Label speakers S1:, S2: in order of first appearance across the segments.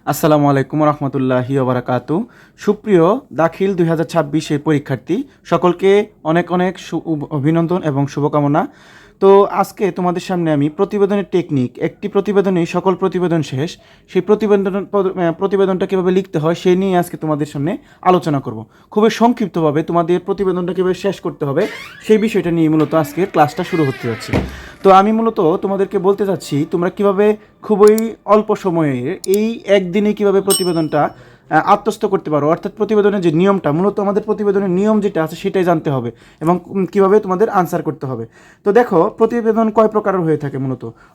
S1: আসসালামু আলাইকুম রহমতুল্লাহি ওবরাকাতু। সুপ্রিয় দাখিল 2026 এর পরীক্ষার্থী সকলকে অনেক অনেক অভিনন্দন এবং শুভকামনা। তো আজকে তোমাদের সামনে আমি প্রতিবেদনের টেকনিক, একটি প্রতিবেদনে সকল প্রতিবেদন শেষ, সেই প্রতিবেদনটা কীভাবে লিখতে হয় সেই নিয়ে আজকে তোমাদের সামনে আলোচনা করব। খুবই সংক্ষিপ্তভাবে তোমাদের প্রতিবেদনটা কীভাবে শেষ করতে হবে সেই বিষয়টা নিয়ে মূলত আজকের ক্লাসটা শুরু হতে যাচ্ছে। তো আমি মূলত তোমাদেরকে বলতে চাচ্ছি তোমরা কিভাবে খুবই অল্প সময়ে এই একদিনে কিভাবে প্রতিবেদনটা আত্মস্থ করতে পারো, অর্থাৎ প্রতিবেদনের যে নিয়মটা, মূলত আমাদের প্রতিবেদনের নিয়ম যেটা আছে সেটাই জানতে হবে এবং কিভাবে তোমাদের আনসার করতে হবে। তো দেখো, প্রতিবেদন কয় প্রকারের হয়ে থাকে?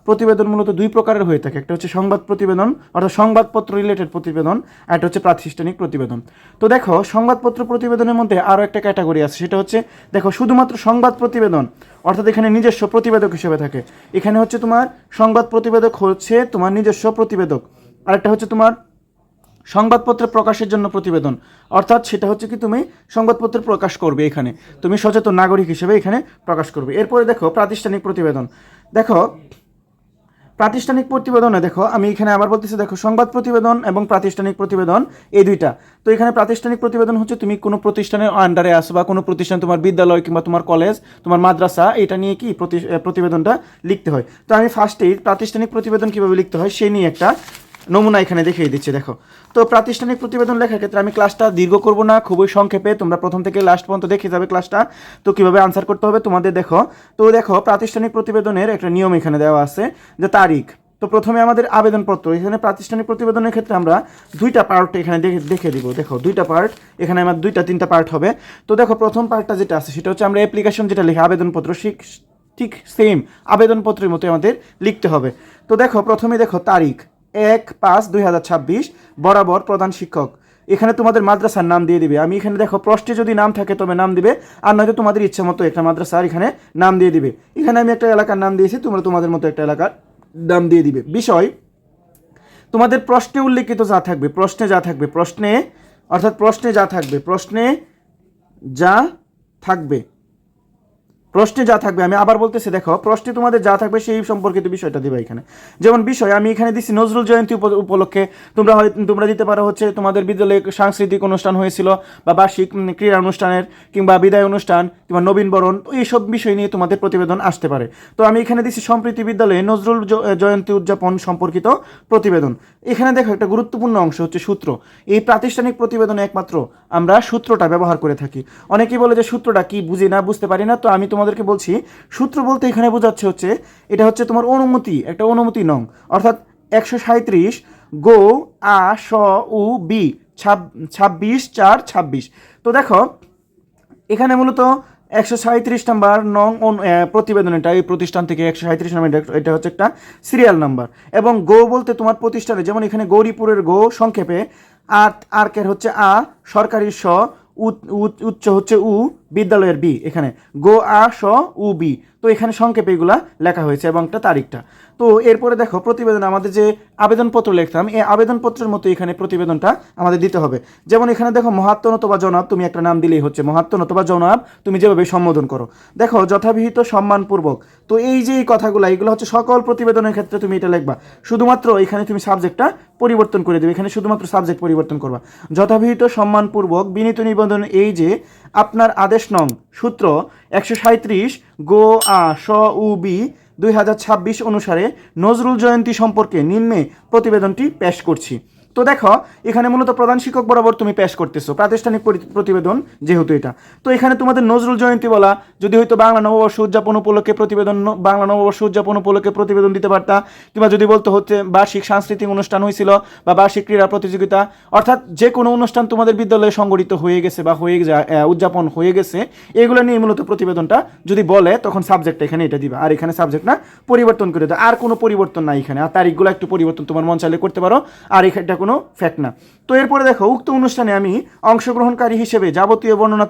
S1: প্রতিবেদন মূলত দুই প্রকারের হয়ে থাকে। একটা হচ্ছে সংবাদ প্রতিবেদন, অর্থাৎ সংবাদপত্র রিলেটেড প্রতিবেদন, আর একটা হচ্ছে প্রাতিষ্ঠানিক প্রতিবেদন। তো দেখো, সংবাদপত্র প্রতিবেদনের মধ্যে আরও একটা ক্যাটাগরি আছে, সেটা হচ্ছে দেখো শুধুমাত্র সংবাদ প্রতিবেদন, অর্থাৎ এখানে নিজস্ব প্রতিবেদক হিসেবে থাকে। এখানে হচ্ছে তোমার সংবাদ প্রতিবেদক হচ্ছে তোমার নিজস্ব প্রতিবেদক, আরেকটা হচ্ছে তোমার সংবাদপত্রে প্রকাশের জন্য প্রতিবেদন, অর্থাৎ সেটা হচ্ছে কি তুমি সংবাদপত্রে প্রকাশ করবে, এখানে তুমি সচেতন নাগরিক হিসেবে এখানে প্রকাশ করবে। এরপরে দেখো প্রাতিষ্ঠানিক প্রতিবেদন। দেখো প্রাতিষ্ঠানিক প্রতিবেদনে দেখো আমি এখানে আবার বলতেছি, দেখো সংবাদ প্রতিবেদন এবং প্রাতিষ্ঠানিক প্রতিবেদন এই দুইটা। তো এখানে প্রাতিষ্ঠানিক প্রতিবেদন হচ্ছে তুমি কোনো প্রতিষ্ঠানের আন্ডারে আসো বা কোনো প্রতিষ্ঠান, তোমার বিদ্যালয় কিংবা তোমার কলেজ, তোমার মাদ্রাসা, এটা নিয়ে কি প্রতিবেদনটা লিখতে হয়। তো আমি ফার্স্টেই প্রাতিষ্ঠানিক প্রতিবেদন কীভাবে লিখতে হয় সেই নিয়ে একটা নমুনা এখানে দেখিয়ে দিচ্ছি। দেখো, তো প্রাতিষ্ঠানিক প্রতিবেদন লেখার ক্ষেত্রে আমি ক্লাসটা দীর্ঘ করব না, খুবই সংক্ষেপে তোমরা প্রথম থেকে লাস্ট পর্যন্ত দেখে যাবে ক্লাসটা, তো কীভাবে আনসার করতে হবে তোমাদের। দেখো প্রাতিষ্ঠানিক প্রতিবেদনের একটা নিয়ম এখানে দেওয়া আছে, যে তারিখ। তো প্রথমে আমাদের আবেদনপত্র, এখানে প্রাতিষ্ঠানিক প্রতিবেদনের ক্ষেত্রে আমরা দুইটা পার্ট এখানে দেখে দিব। দেখো দুইটা পার্ট, এখানে আমার তিনটা পার্ট হবে। তো দেখো প্রথম পার্টটা যেটা আছে সেটা হচ্ছে আমরা অ্যাপ্লিকেশন যেটা লিখে আবেদনপত্র, ঠিক সেম আবেদনপত্রের মতো আমাদের লিখতে হবে। তো দেখো প্রথমে দেখো তারিখ 1/5/2026 বরাবর প্রধান শিক্ষক, এখানে তোমাদের মাদ্রাসার নাম দিয়ে দিবে। আমি এখানে দেখো প্রশ্নে যদি নাম থাকে তবে নাম দিবে, আর নয়তো তোমাদের ইচ্ছা মতো একটা মাদ্রাসার এখানে নাম দিয়ে দিবে। এখানে আমি একটা এলাকার নাম দিয়েছি, তোমরা তোমাদের মতো একটা এলাকার নাম দিয়ে দিবে। বিষয় তোমাদের প্রশ্নে উল্লেখিত যা থাকবে, প্রশ্নে যা থাকবে, প্রশ্নে যা থাকবে আমি আবার বলতেছি, দেখো প্রশ্নে তোমাদের যা থাকবে সেই সম্পর্কিত বিষয়টা দিবা এখানে। যেমন বিষয় আমি এখানে দিচ্ছি নজরুল জয়ন্তী উপলক্ষে, তোমরা দিতে পারো হচ্ছে তোমাদের বিদ্যালয়ে সাংস্কৃতিক অনুষ্ঠান হয়েছিল বা বার্ষিক ক্রীড়া অনুষ্ঠানের কিংবা বিদায় অনুষ্ঠান কিংবা নবীনবরণ, এইসব বিষয় নিয়ে তোমাদের প্রতিবেদন আসতে পারে। তো আমি এখানে দিচ্ছি সম্প্রীতি বিদ্যালয়ে নজরুল জয়ন্তী উদযাপন সম্পর্কিত প্রতিবেদন। এখানে দেখো একটা গুরুত্বপূর্ণ অংশ হচ্ছে সূত্র। এই প্রাতিষ্ঠানিক প্রতিবেদনে একমাত্র আমরা সূত্রটা ব্যবহার করে থাকি। অনেকেই বলে যে সূত্রটা কি, বুঝতে পারি না। তো আমি তোমাদেরকে বলছি, সূত্র বলতে এখানে বোঝাচ্ছে হচ্ছে এটা হচ্ছে তোমার অনুমতি, একটা অনুমতি নং, অর্থাৎ 137 গো আ স উ বি 26/4/26। তো দেখো এখানে মূলত 137 নাম্বার নং প্রতিবেদন, এটা এই প্রতিষ্ঠান থেকে 137 নাম্বার, এটা হচ্ছে একটা সিরিয়াল নাম্বার। এবং গো বলতে তোমার প্রতিষ্ঠানে, যেমন এখানে গৌরীপুরের গো সংক্ষেপে, আর্কের হচ্ছে আ, সরকারি স, উচ্চ হচ্ছে উ, বিদ্যালয়ের বি, এখানে গো আ স উ বি। তো এখানে সংক্ষেপে এগুলা লেখা হয়েছে এবং একটা তারিখটা। তো এরপরে দেখো প্রতিবেদন, আমাদের যে আবেদনপত্র লিখতাম এই আবেদনপত্রের মতো এখানে প্রতিবেদনটা আমাদের দিতে হবে। যেমন এখানে দেখো মহাত্ম নতবা জনাব, তুমি একটা নাম দিলেই হচ্ছে মহাত্ম নতবা জনাব, তুমি যেভাবে সম্বোধন করো। দেখো যথাবিহিত সম্মানপূর্বক। তো এই যে এই কথাগুলো, এগুলো হচ্ছে সকল প্রতিবেদনের ক্ষেত্রে তুমি এটা লিখবা। শুধুমাত্র এখানে তুমি সাবজেক্টটা পরিবর্তন করে দেবে, এখানে শুধুমাত্র সাবজেক্ট পরিবর্তন করবা। যথাবিহিত সম্মানপূর্বক বিনীত নিবেদন এই যে আপনার আদেশ নং সূত্র 137 গো আ স উ বি 2026 অনুসারে নজরুল জয়ন্তী সম্পর্কে নিম্নে প্রতিবেদনটি পেশ করছি। তো দেখো এখানে মূলত প্রধান শিক্ষক বরাবর তুমি পেশ করতেছো প্রাতিষ্ঠানিক প্রতিবেদন, যেহেতু এটা। তো এখানে তোমাদের নজরুল জয়ন্তী বলা, যদি হয়তো বাংলা নববর্ষ উদযাপন উপলক্ষে প্রতিবেদন দিতে পারতা, কিংবা যদি বলতে হচ্ছে বার্ষিক সাংস্কৃতিক অনুষ্ঠান হয়েছিল বা বার্ষিক ক্রীড়া প্রতিযোগিতা, অর্থাৎ যে কোনো অনুষ্ঠান তোমাদের বিদ্যালয়ে সংগঠিত হয়ে গেছে বা উদযাপন হয়ে গেছে, এগুলো নিয়ে মূলত প্রতিবেদনটা যদি বলে তখন সাবজেক্টটা এখানে এটা দিবা, আর এখানে সাবজেক্ট না পরিবর্তন করে দাও। আর কোনো পরিবর্তন নাই এখানে, আর তারিখগুলো একটু পরিবর্তন তোমার মন চাইলে করতে পারো, আর এখানটা কোনো ফ্যাক্ট না। তো এরপরে দেখো উক্ত অনুষ্ঠানে আমি অংশগ্রহণকারী হিসেবে যাবতীয় বর্ণনা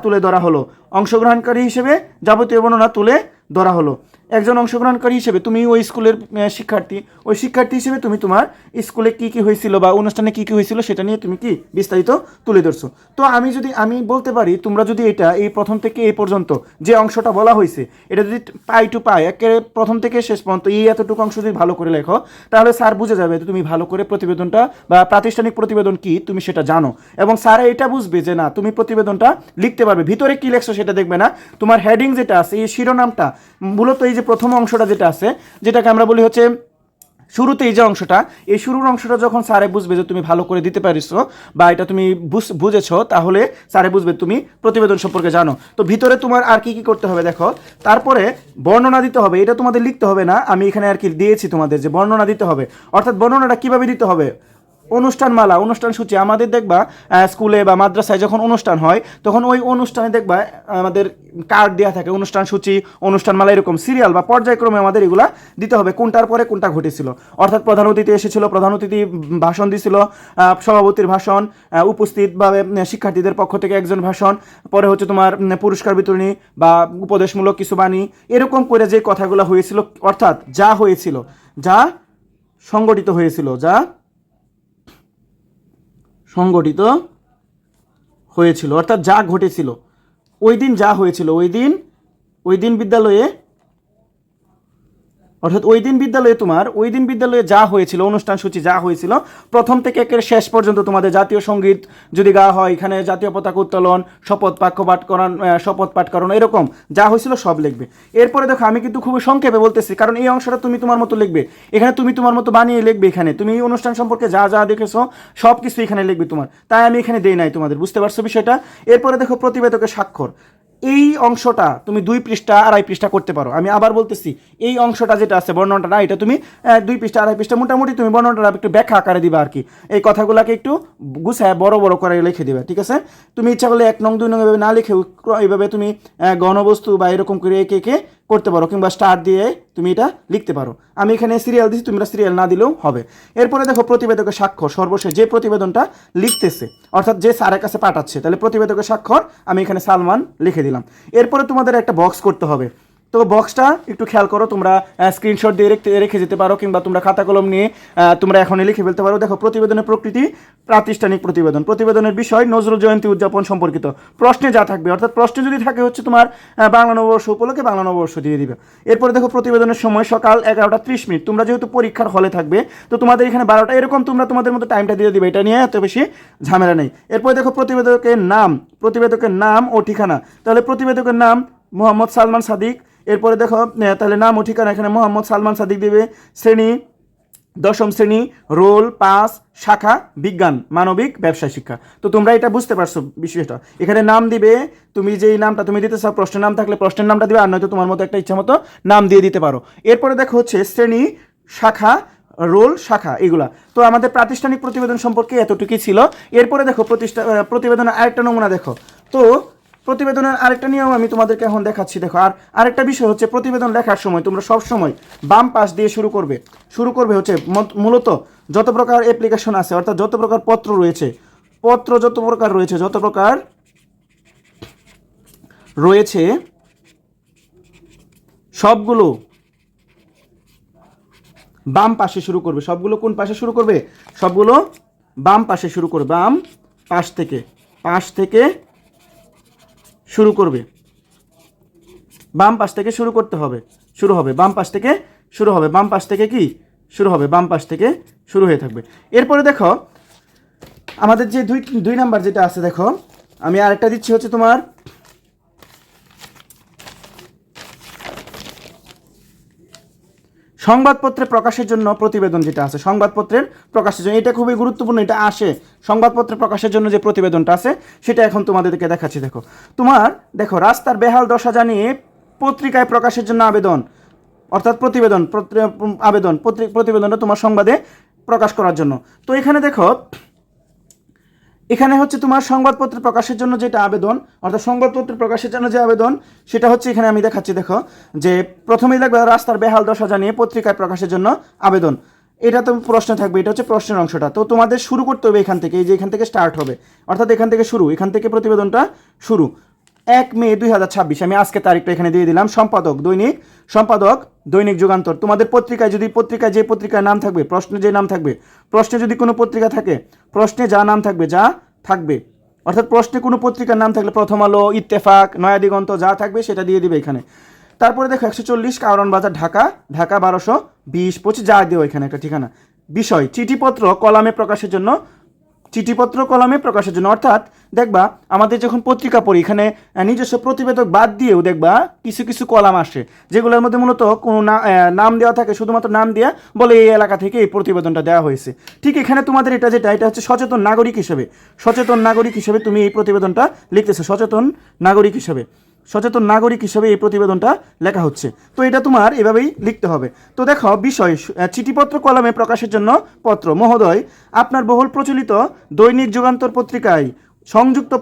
S1: তুলে ধরা হলো, অংশগ্রহণকারী হিসেবে যাবতীয় বর্ণনা তুলে ধরা হলো। একজন অংশগ্রহণকারী হিসেবে তুমি ওই স্কুলের শিক্ষার্থী, ওই শিক্ষার্থী হিসেবে তুমি তোমার স্কুলে কী কী হয়েছিল বা অনুষ্ঠানে কী কী হয়েছিল সেটা নিয়ে তুমি কি বিস্তারিত তুলে ধরছো। তো আমি বলতে পারি তোমরা যদি এটা এই প্রথম থেকে এই পর্যন্ত যে অংশটা বলা হয়েছে এটা যদি পাই টু পাই একেবারে প্রথম থেকে শেষ পর্যন্ত এই এতটুকু অংশ যদি ভালো করে লেখো, তাহলে স্যার বুঝে যাবে যে তুমি ভালো করে প্রতিবেদনটা বা প্রাতিষ্ঠানিক প্রতিবেদন কি তুমি সেটা জানো, এবং স্যার এটা বুঝবে যে না তুমি প্রতিবেদনটা লিখতে পারবে। ভিতরে কি লেখছো সেটা দেখবে না, তোমার হেডিং যেটা আছে এই শিরোনামটা, মূলত এই যে প্রথম অংশটা যেটা আছে যেটাকে আমরা বলি হচ্ছে শুরুতে এই যে অংশটা, এই শুরুর অংশটা যখন স্যারে বুঝবে যে তুমি ভালো করে দিতে পারিছো বা এটা তুমি বুঝেছো, তাহলে স্যারে বুঝবে তুমি প্রতিবেদন সম্পর্কে জানো। তো ভিতরে তোমার আর কি কি করতে হবে দেখো, তারপরে বর্ণনা দিতে হবে। এটা তোমাদের লিখতে হবে না, আমি এখানে আর কি দিয়েছি তোমাদের যে বর্ণনা দিতে হবে। অর্থাৎ বর্ণনাটা কিভাবে দিতে হবে, অনুষ্ঠানমালা, অনুষ্ঠান সূচি আমাদের দেখবা স্কুলে বা মাদ্রাসায় যখন অনুষ্ঠান হয় তখন ওই অনুষ্ঠানে দেখবা আমাদের কার্ড দেওয়া থাকে, অনুষ্ঠান সূচি, অনুষ্ঠানমালা, এরকম সিরিয়াল বা পর্যায়ক্রমে আমাদের এগুলা দিতে হবে কোনটার পরে কোনটা ঘটেছিল। অর্থাৎ প্রধান অতিথি এসেছিল, প্রধান অতিথি ভাষণ দিছিল, সভাপতির ভাষণ, উপস্থিতভাবে শিক্ষার্থীদের পক্ষ থেকে একজন ভাষণ, পরে হচ্ছে তোমার পুরস্কার বিতরণী বা উপদেশমূলক কিছু বাণী, এরকম করে যে কথাগুলো হয়েছিল, অর্থাৎ যা হয়েছিল, যা সংগঠিত হয়েছিল, যা সংগঠিত হয়েছিল, অর্থাৎ যা ঘটেছিল ওই দিন, যা হয়েছিল ওই দিন বিদ্যালয়ে, অর্থাৎ ওই দিন বিদ্যালয়ে যা হয়েছিল, অনুষ্ঠান সূচি যা হয়েছিল প্রথম থেকে একের শেষ পর্যন্ত, তোমাদের জাতীয় সঙ্গীত যদি গাওয়া হয়, এখানে জাতীয় পতাকা উত্তোলন, শপথ পাঠ করানো, এরকম যা হয়েছিল সব লিখবে। এরপরে দেখো আমি কিন্তু খুবই সংক্ষেপে বলতেছি, কারণ এই অংশটা তুমি তোমার মতো লিখবে, এখানে তুমি তোমার মতো বানিয়ে লিখবে, এখানে তুমি অনুষ্ঠান সম্পর্কে যা যা দেখেছো সব কিছু এখানে লিখবে তোমার, তাই আমি এখানে দেই নাই তোমাদের, বুঝতে পারছো বিষয়টা। এরপরে দেখো প্রতিবেদকের স্বাক্ষর, এই অংশটা তুমি 2 পৃষ্ঠা 2.5 পৃষ্ঠা করতে পারো। আমি আবার বলতেছি, এই অংশটা যেটা আছে বর্ণনাটা, এটা তুমি 2 পৃষ্ঠা 2.5 পৃষ্ঠা মোটামুটি তুমি বর্ণনাটা একটু ব্যাখ্যা আকারে দিবা আর কি, এই কথাগুলোকে একটু গুছায় বড় বড় করে লিখে দিবা, ঠিক আছে। তুমি ইচ্ছা করলে 1 নং 2 নং এভাবে না লিখে এইভাবে তুমি গণবস্তু বা এরকম করে একে করতে পারো, কিংবা স্টার দিয়ে তুমি এটা লিখতে পারো। আমি এখানে সিরিয়াল দিচ্ছি, তোমরা সিরিয়াল না দিলেও হবে। এরপরে দেখো প্রতিবেদকের স্বাক্ষর, সর্বশেষ যে প্রতিবেদনটা লিখতেছে, অর্থাৎ যে স্যারের কাছে পাঠাচ্ছে, তাহলে প্রতিবেদকের স্বাক্ষর আমি এখানে সালমান লিখে দিলাম। এরপরে তোমাদের একটা বক্স করতে হবে, তো বক্সটা একটু খেয়াল করো, তোমরা স্ক্রিনশট দিয়ে রেখে যেতে পারো, কিংবা তোমরা খাতা কলম নিয়ে তোমরা এখনই লিখে ফেলতে পারো। দেখো প্রতিবেদনের প্রকৃতি, প্রাতিষ্ঠানিক প্রতিবেদন, প্রতিবেদনের বিষয় নজরুল জয়ন্তী উদযাপন সম্পর্কিত, প্রশ্নে যা থাকবে, অর্থাৎ প্রশ্নে যদি থাকে হচ্ছে তোমার বাংলা নববর্ষ উপলক্ষে বাংলা নববর্ষ দিয়ে দিবে। এরপরে দেখো প্রতিবেদনের সময় সকাল 11:30, তোমরা যেহেতু পরীক্ষার হলে থাকবে তো তোমাদের এখানে 12টা, এরকম তোমরা তোমাদের মতো টাইমটা দিয়ে দিবে, এটা নিয়ে এত বেশি ঝামেলা নেই। এরপরে দেখো প্রতিবেদকের নাম ও ঠিকানা, তাহলে প্রতিবেদকের নাম মোহাম্মদ সালমান সাদিক। এরপরে দেখো তাহলে নাম ও ঠিকানা, এখানে মোহাম্মদ সালমান সাদিক দিবে, শ্রেণী 10ম শ্রেণী, রোল 5, শাখা বিজ্ঞান, মানবিক, ব্যবসায় শিক্ষা। তো তোমরা এটা বুঝতে পারছো বিষয়টা, এখানে নাম দিবে, তুমি যেই নামটা তুমি দিতে চাও, প্রশ্নের নাম থাকলে প্রশ্নের নামটা দিবে, আর নয়তো তোমার মতো একটা ইচ্ছা মতো নাম দিয়ে দিতে পারো। এরপরে দেখো হচ্ছে শ্রেণী, শাখা, রোল, শাখা, এগুলা। তো আমাদের প্রাতিষ্ঠানিক প্রতিবেদন সম্পর্কে এতটুকুই ছিল। এরপরে দেখো প্রতিবেদনের আরেকটা নমুনা দেখো, তো প্রতিবেদনের আরেকটা নিয়ম আমি তোমাদেরকে এখন দেখাচ্ছি। দেখো আরেকটা বিষয় হচ্ছে, প্রতিবেদন লেখার সময় তোমরা সব সময় বাম পাশ দিয়ে শুরু করবে হচ্ছে মূলত যত প্রকার অ্যাপ্লিকেশন আছে, অর্থাৎ যত প্রকার পত্র রয়েছে সবগুলো বাম পাশে শুরু করবে। সবগুলো কোন পাশে শুরু করবে? সবগুলো বাম পাশে শুরু করবে, বাম পাশ থেকে শুরু করবে, বাম পাশ থেকে শুরু করতে হবে, বাম পাশ থেকে শুরু হয়ে থাকবে। এরপরে দেখো আমাদের যে দুই নাম্বার যেটা আছে, দেখো আমি আরেকটা দিচ্ছি হচ্ছে তোমার সংবাদপত্রে প্রকাশের জন্য প্রতিবেদন যেটা আছে, সংবাদপত্রের প্রকাশের জন্য, এটা খুবই গুরুত্বপূর্ণ, এটা আসে সংবাদপত্রে প্রকাশের জন্য যে প্রতিবেদনটা আছে সেটা এখন তোমাদেরকে দেখাচ্ছি। দেখো রাস্তার বেহাল দশা জানিয়ে পত্রিকায় প্রকাশের জন্য আবেদন, অর্থাৎ প্রতিবেদনটা তোমার সংবাদে প্রকাশ করার জন্য। তো এখানে হচ্ছে তোমার সংবাদপত্র প্রকাশের জন্য যেটা আবেদন, অর্থাৎ সংবাদপত্র প্রকাশের জন্য যে আবেদন সেটা হচ্ছে এখানে আমি দেখাচ্ছি। দেখো যে প্রথমেই দেখবে রাস্তার বেহাল দশা জানিয়ে পত্রিকায় প্রকাশের জন্য আবেদন, এটা তো প্রশ্ন থাকবে, এটা হচ্ছে প্রশ্নের অংশটা। তো তোমাদের শুরু করতে হবে এখান থেকে, এই যে এখান থেকে স্টার্ট হবে, অর্থাৎ এখান থেকে প্রতিবেদনটা শুরু। 1 মে 2026, আমি আজকে তারিখটা এখানে দিয়ে দিলাম। সম্পাদক দৈনিক যুগান্তর। তোমাদের পত্রিকায় যে পত্রিকায় নাম থাকবে, প্রশ্নে যে নাম থাকবে, প্রশ্নে যদি কোনো পত্রিকা থাকে, প্রশ্নে যা নাম থাকবে, অর্থাৎ প্রশ্নে কোনো পত্রিকার নাম থাকলে প্রথম আলো, ইত্তেফাক, নয়া দিগন্ত যা থাকবে সেটা দিয়ে দিবে এখানে। তারপরে দেখো 140 কারণ বাজার, ঢাকা 1220-25 যা দিও এখানে একটা ঠিকানা। বিষয় চিঠিপত্র কলামে প্রকাশের জন্য, অর্থাৎ দেখবা আমাদের যখন পত্রিকা পড়ি এখানে নিজস্ব প্রতিবেদক বাদ দিয়েও দেখবা কিছু কিছু কলাম আসে যেগুলোর মধ্যে মূলত কোনো নাম দেওয়া থাকে, শুধুমাত্র নাম দেওয়া বলে এই এলাকা থেকে এই প্রতিবেদনটা দেওয়া হয়েছে। ঠিক এখানে তোমাদের এটা হচ্ছে সচেতন নাগরিক হিসেবে তুমি এই প্রতিবেদনটা লিখতেছো, সচেতন নাগরিক হিসেবে এই প্রতিবেদনটা লেখা হচ্ছে। তো এটা তোমার এভাবেই লিখতে হবে। তো দেখো বিষয় চিঠিপত্র কলামে প্রকাশের জন্য পত্র। মহোদয়, আপনার বহুল প্রচলিত দৈনিক যুগান্তর পত্রিকায় সংযুক্ত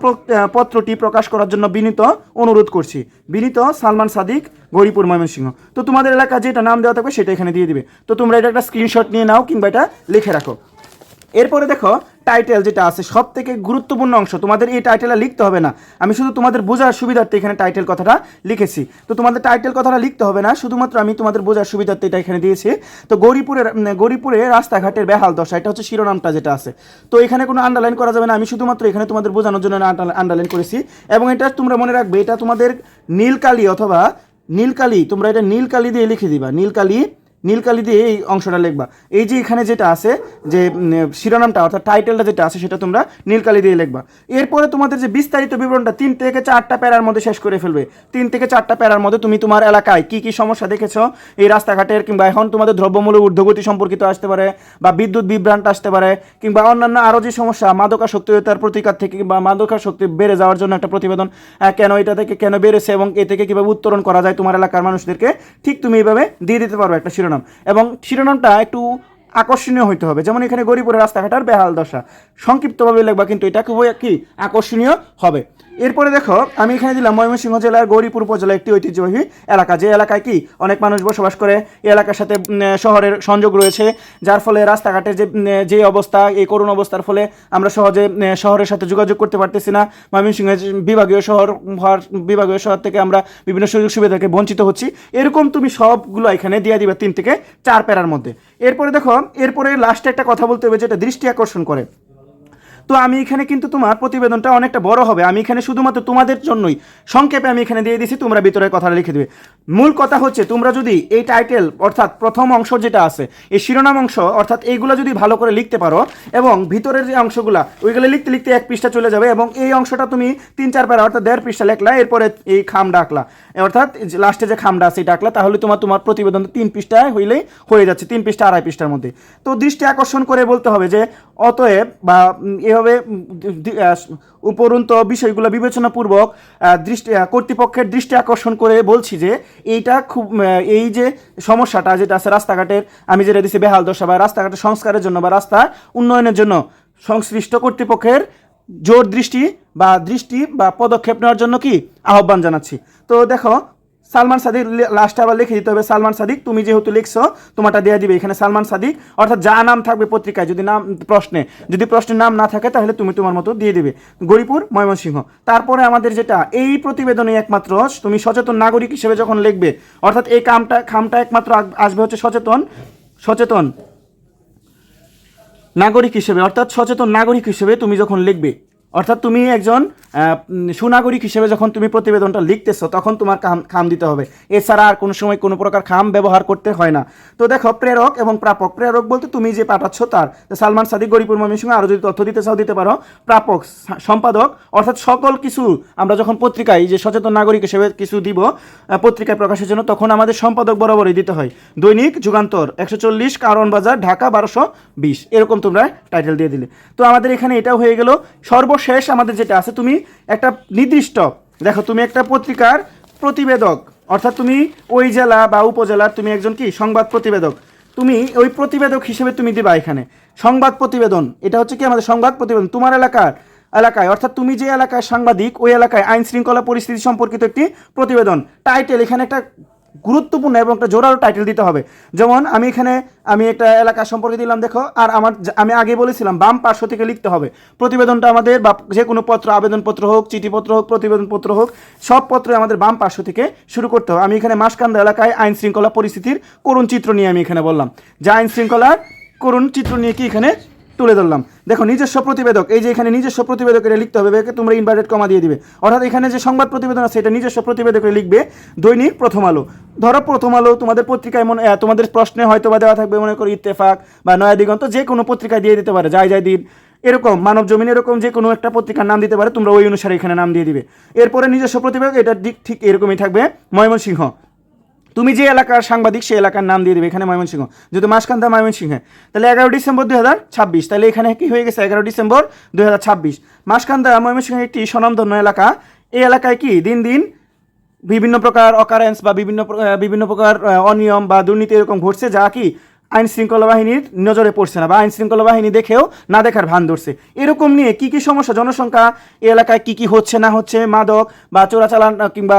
S1: পত্রটি প্রকাশ করার জন্য বিনীত অনুরোধ করছি। বিনীত সালমান সাদিক, গৌরীপুর, ময়মনসিংহ। তো তোমাদের এলাকা যেটা নাম দেওয়া থাকবে সেটা এখানে দিয়ে দিবে। তো তোমরা এটা একটা স্ক্রিনশট নিয়ে নাও কিংবা এটা লিখে রাখো। এরপরে দেখো টাইটেল যেটা আছে সব থেকে গুরুত্বপূর্ণ অংশ, তোমাদের এই টাইটেলটা লিখতে হবে না, আমি শুধু তোমাদের বোঝার সুবিধার্থে এখানে টাইটেল কথাটা লিখেছি। তো তোমাদের টাইটেল কথাটা লিখতে হবে না, শুধুমাত্র আমি তোমাদের বোঝার সুবিধার্থে এটা এখানে দিয়েছি। তো গৌরীপুরে রাস্তাঘাটের বেহাল দশা, এটা হচ্ছে শিরোনামটা যেটা আছে। তো এখানে কোনো আন্ডারলাইন করা যাবে না, আমি শুধুমাত্র এখানে তোমাদের বোঝানোর জন্য আন্ডারলাইন করেছি। এবং এটা তোমরা মনে রাখবে, এটা তোমাদের নীলকালি তোমরা এটা নীলকালি দিয়ে লিখে দিবা, নীলকালি দিয়ে এই অংশটা লিখবা। এই যে এখানে যেটা আছে যে শিরোনামটা অর্থাৎ টাইটেলটা যেটা আছে সেটা তোমরা নীলকালি দিয়ে লিখবা। এরপরে তোমাদের যে বিস্তারিত বিবরণটা 3 থেকে 4টা প্যারার মধ্যে শেষ করে ফেলবে। 3 থেকে 4টা প্যারার মধ্যে তুমি তোমার এলাকায় কি কি সমস্যা দেখেছো এই রাস্তাঘাটের, কিংবা এখন তোমাদের দ্রব্যমূল্যের ঊর্ধ্বগতি সম্পর্কিত আসতে পারে, বা বিদ্যুৎ বিভ্রান্ত আসতে পারে, কিংবা অন্যান্য আরও যে সমস্যা মাদকাসক্তিতার প্রতিকার থেকে, বা মাদকাসক্তি বেড়ে যাওয়ার জন্য একটা প্রতিবেদন, কেন এটা থেকে কেন বেড়েছে এবং এ থেকে কীভাবে উত্তরণ করা যায় তোমার এলাকার মানুষদেরকে, ঠিক তুমি এইভাবে দিয়ে দিতে পারবে একটা শিরোনাম। এবং শিরোনামটা একটু আকর্ষণীয় হইতে হবে। যেমন এখানে গৌরীপুরের রাস্তাঘাটের বেহাল দশা, সংক্ষিপ্তভাবে লিখবা, কিন্তু এটা খুবই কি আকর্ষণীয় হবে। এরপরে দেখো আমি এখানে দিলাম ময়মনসিংহ জেলার গৌরীপুর উপজেলা একটি ঐতিহ্যবাহী এলাকা, যে এলাকায় কি অনেক মানুষ বসবাস করে, এই এলাকার সাথে শহরের সংযোগ রয়েছে, যার ফলে রাস্তাঘাটের যে অবস্থা, এই করুণ অবস্থার ফলে আমরা সহজে শহরের সাথে যোগাযোগ করতে পারতেছি না। ময়মনসিংহ বিভাগীয় শহর থেকে আমরা বিভিন্ন সুযোগ সুবিধা থেকে বঞ্চিত হচ্ছি। এরকম তুমি সবগুলো এখানে দিয়ে দিবে 3 থেকে 4 প্যারার মধ্যে। এরপরে দেখো, এরপরে লাস্টে একটা কথা বলতে হবে যেটা দৃষ্টি আকর্ষণ করে। তো আমি এখানে কিন্তু তোমার প্রতিবেদনটা অনেকটা বড় হবে, আমি এখানে শুধুমাত্র তোমাদের জন্যই সংক্ষেপে আমি এখানে দিয়ে দিয়েছি, তোমরা ভিতরের কথাটা লিখে দেবে। মূল কথা হচ্ছে তোমরা যদি এই টাইটেল অর্থাৎ প্রথম অংশ যেটা আছে এই শিরোনাম অংশ অর্থাৎ এইগুলো যদি ভালো করে লিখতে পারো, এবং ভিতরের যে অংশগুলো ওইগুলো লিখতে লিখতে 1 পৃষ্ঠা চলে যাবে, এবং এই অংশটা তুমি 3-4 প্যারা অর্থাৎ 1.5 পৃষ্ঠা লেখলা, এরপরে এই খামটা আঁকলা, অর্থাৎ লাস্টে যে খামটা আছে এটা আঁকলা, তাহলে তোমার প্রতিবেদন 3 পৃষ্ঠায় হইলেই হয়ে যাচ্ছে, 3 পৃষ্ঠা 2.5 পৃষ্ঠার মধ্যে। তো দৃষ্টি আকর্ষণ করে বলতে হবে যে অতএব বা এভাবে উপরন্ত বিষয়গুলো বিবেচনাপূর্বক কর্তৃপক্ষের দৃষ্টি আকর্ষণ করে বলছি যে এইটা খুব এই যে সমস্যাটা যেটা আছে রাস্তাঘাটের, আমি যেটা দিচ্ছি বেহাল দশা, বা রাস্তাঘাটের সংস্কারের জন্য বা রাস্তা উন্নয়নের জন্য সংশ্লিষ্ট কর্তৃপক্ষের জোর দৃষ্টি বা পদক্ষেপ নেওয়ার জন্য কি আহ্বান জানাচ্ছি। তো দেখো সালমান সাদিক লাস্টে আবার লিখে দিতে হবে সালমান সাদিক, তুমি যেহেতু লিখছো তোমারটা দিয়ে দিবে এখানে সালমান সাদিক, অর্থাৎ যা নাম থাকবে পত্রিকায়, যদি প্রশ্নের নাম না থাকে তাহলে তুমি তোমার মতো দিয়ে দিবে গৌরীপুর, ময়মনসিংহ। তারপরে আমাদের যেটা এই প্রতিবেদনে একমাত্র তুমি সচেতন নাগরিক হিসেবে যখন লিখবে, অর্থাৎ এই খামটা একমাত্র আসবে হচ্ছে সচেতন নাগরিক হিসেবে, অর্থাৎ সচেতন নাগরিক হিসেবে তুমি যখন লিখবে, অর্থাৎ তুমি একজন সুনাগরিক হিসেবে যখন তুমি প্রতিবেদনটা লিখতেছো তখন তোমার খাম দিতে হবে, এছাড়া আর কোনো সময় কোনো প্রকার খাম ব্যবহার করতে হয় না। তো দেখো প্রেরক এবং প্রাপক, প্রেরক বলতে তুমি যে পাঠাচ্ছ তার, সালমান সাদিক, গৌরীপুর, ময়মনসিংহ, আরও যদি তথ্য দিতে চাও দিতে পারো। প্রাপক সম্পাদক, অর্থাৎ সকল কিছু আমরা যখন পত্রিকায় যে সচেতন নাগরিক হিসেবে কিছু দিব পত্রিকায় প্রকাশের জন্য, তখন আমাদের সম্পাদক বরাবরই দিতে হয় দৈনিক যুগান্তর 140 কারণ বাজার, ঢাকা 1220, এরকম তোমরা টাইটেল দিয়ে দিলে। তো আমাদের এখানে এটাও হয়ে গেল। সর্বশেষ আমাদের যেটা আছে, তুমি একটা নির্দিষ্ট দেখো তুমি একটা পত্রিকার প্রতিবেদক, অর্থাৎ তুমি ওই জেলা বা উপজেলার তুমি একজন কি সংবাদ প্রতিবেদক, তুমি ওই প্রতিবেদক হিসেবে তুমি দিবা এখানে সংবাদ প্রতিবেদন। এটা হচ্ছে কি আমাদের সংবাদ প্রতিবেদন তোমার এলাকায়, অর্থাৎ তুমি যে এলাকায় সাংবাদিক ওই এলাকায় আইন শৃঙ্খলা পরিস্থিতি সম্পর্কিত একটি প্রতিবেদন। টাইটেল এখানে একটা গুরুত্বপূর্ণ এবং একটা জোরালো টাইটেল দিতে হবে। যেমন আমি একটা এলাকা সম্পর্কে দিলাম, দেখো, আর আমি আগে বলেছিলাম বাম পার্শ্ব থেকে লিখতে হবে। প্রতিবেদনটা আমাদের বা যে কোনো পত্র, আবেদনপত্র হোক, চিঠিপত্র হোক, প্রতিবেদনপত্র হোক, সব পত্র আমাদের বাম পার্শ্ব থেকে শুরু করতে হবে। আমি এখানে মাসকান্দা এলাকায় আইন শৃঙ্খলা পরিস্থিতির করুণ চিত্র নিয়ে আমি এখানে বললাম, যে আইন শৃঙ্খলার করুণ চিত্র নিয়ে কি এখানে তুলে ধরলাম। দেখো, নিজস্ব প্রতিবেদক, এই যে এখানে নিজস্ব প্রতিবেদক এটা লিখতে হবে, তোমরা ইনভার্টেড কমা দিয়ে দিবে, অর্থাৎ এখানে যে সংবাদ প্রতিবেদন আছে এটা নিজস্ব প্রতিবেদকে লিখবে। দৈনিক প্রথম আলো, ধরো প্রথম আলো তোমাদের পত্রিকায় তোমাদের প্রশ্নে হয়তো বা দেওয়া থাকবে, মনে করো ইত্তেফাক বা নয়া দিগন্ত, যে কোনো পত্রিকায় দিয়ে দিতে পারে, যায় দিন, এরকম মানব জমিন, এরকম যে কোনো একটা পত্রিকার নাম দিতে পারে, তোমরা ওই অনুসারে এখানে নাম দিয়ে দিবে। এরপরে নিজস্ব প্রতিবেদক, এটা দিক ঠিক এরকমই থাকবে, ময়মনসিংহ, তুমি যে এলাকার সাংবাদিক সেই এলাকার নাম দিয়ে দেবে, এখানে ময়মনসিংহ, যেহেতু মাসকান্দা ময়মনসিংহে, তাহলে 11 ডিসেম্বর 2026, তাহলে এখানে কি হয়ে গেছে 11 ডিসেম্বর 2026। মাসকান্দা ময়মনসিংহ একটি স্বনামধন্য এলাকা। এই এলাকায় কি দিন দিন বিভিন্ন প্রকার অকারেন্স বা বিভিন্ন প্রকার অনিয়ম বা দুর্নীতি এরকম ঘটছে, যা কি আইন শৃঙ্খলা বাহিনীর নজরে পড়ছে না, বা আইন শৃঙ্খলা বাহিনী দেখেও না দেখার ভান ধরছে। এরকম নিয়ে কি কি সমস্যা, জনসংখ্যা, এই এলাকায় কি কি হচ্ছে না হচ্ছে, মাদক বা চোরাচালান কিংবা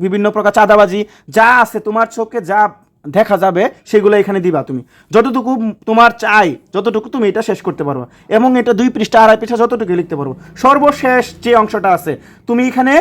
S1: বিভিন্ন প্রকার চাঁদাবাজি যা আছে, তোমার চোখে যা দেখা যাবে সেগুলো এখানে দিবা। তুমি যতটুকু তোমার চাই, যতটুকু তুমি এটা শেষ করতে পারো, এবং এটা 2 পৃষ্ঠা 2.5 পৃষ্ঠা যতটুকু লিখতে পারবো। সর্বশেষ যে অংশটা আছে তুমি এখানে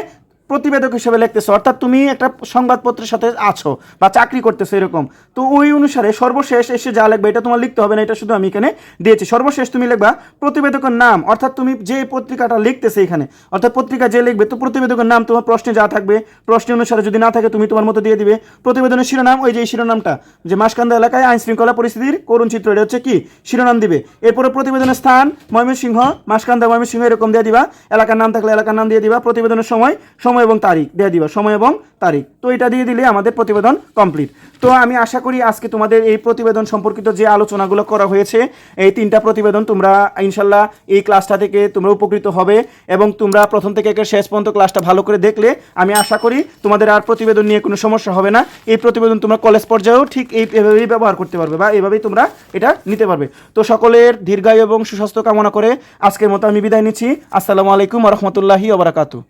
S1: প্রতিবেদক হিসেবে লিখতেছো, অর্থাৎ তুমি একটা সংবাদপত্রের সাথে আছো বা চাকরি করতেছো এরকম, তো ওই অনুসারে সর্বশেষ এসে যা লিখবে এটা তোমার লিখতে হবে না, এটা শুধু আমি এখানে দিয়েছি। সর্বশেষ তুমি লিখবা প্রতিবেদকের নাম, অর্থাৎ তুমি যে পত্রিকাটা লিখতেছে এখানে, অর্থাৎ পত্রিকা যে লিখবে, তো প্রতিবেদকের নাম তোমার প্রশ্নে যা থাকবে, প্রশ্ন অনুসারে যদি না থাকে তুমি তোমার মতো দিয়ে দিবে। প্রতিবেদনের শিরোনাম, ওই যে শিরোনামটা, যে মাসকান্দা এলাকায় আইন শৃঙ্খলা পরিস্থিতির করুণ চিত্র, এটা হচ্ছে কি শিরোনাম দিবে। এরপরে প্রতিবেদনের স্থান ময়মনসিংহ, মাসকান্দা ময়মনসিংহ এরকম দিয়ে দিবা, এলাকার নাম থাকলে এলাকার নাম দিয়ে দিবা, প্রতিবেদনের সময় এবং তারিখ দিয়ে দিবা, সময় এবং তারিখ। তো এটা দিয়ে দিলে আমাদের প্রতিবেদন কমপ্লিট। তো আমি আশা করি আজকে তোমাদের এই প্রতিবেদন সম্পর্কিত যে আলোচনাগুলো করা হয়েছে, এই 3টা প্রতিবেদন তোমরা ইনশাল্লাহ এই ক্লাসটা থেকে তোমরা উপকৃত হবে, এবং তোমরা প্রথম থেকে শেষ পর্যন্ত ক্লাসটা ভালো করে দেখলে আমি আশা করি তোমাদের আর প্রতিবেদন নিয়ে কোনো সমস্যা হবে না। এই প্রতিবেদন তোমরা কলেজ পর্যায়েও ঠিক এইভাবেই ব্যবহার করতে পারবে, বা এইভাবেই তোমরা এটা নিতে পারবে। তো সকলের দীর্ঘায়ু এবং সুস্বাস্থ্য কামনা করে আজকের মতো আমি বিদায় নিচ্ছি। আসসালামু আলাইকুম ওয়া রাহমাতুল্লাহি ওয়া বারাকাতুহু।